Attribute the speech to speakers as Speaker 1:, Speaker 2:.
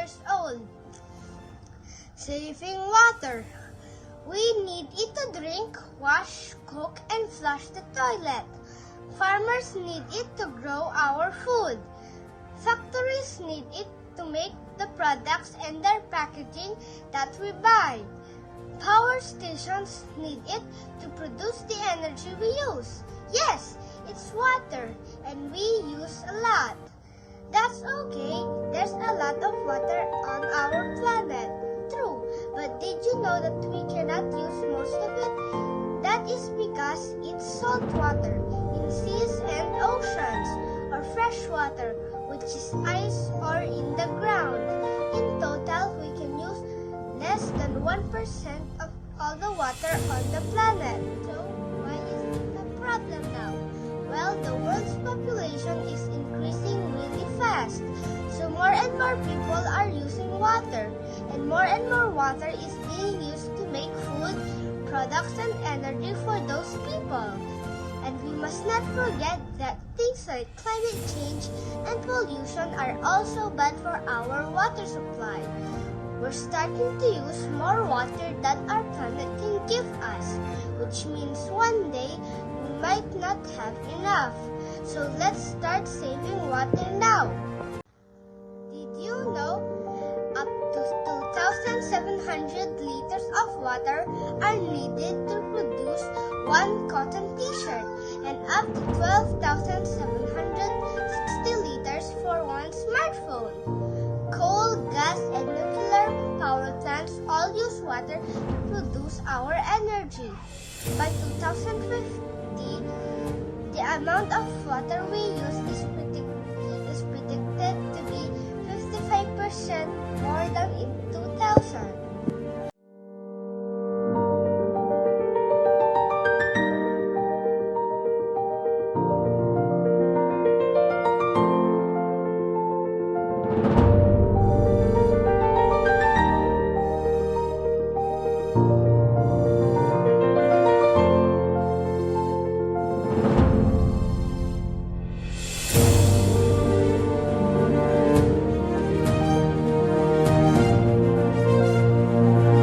Speaker 1: years old. Saving water. We need it to drink, wash, cook, and flush the toilet. Farmers need it to grow our food. Factories need it to make the products and their packaging that we buy. Power stations need it to produce the energy we use. Yes, it's water, and we use a lot. That's okay, there's a lot of water on our planet. True, but did you know that we cannot use most of it? That is because it's salt water in seas and oceans, or fresh water, which is ice or in the ground. In total, we can use less than 1% of all the water on the planet. So, why is it a problem now? Well, the world's population is increasing really fast. So more and more people are using water, and more water is being used to make food, products, and energy for those people. And we must not forget that things like climate change and pollution are also bad for our water supply. We're starting to use more water than our planet can give us, which means one day we might not have enough. So let's start saving water now. Did you know up to 2,700 liters of water are needed to produce one cotton t-shirt and up to 12,760 liters for one smartphone? Coal, gas, and nuclear power plants all use water to produce our energy. By 2050, the amount of water we use is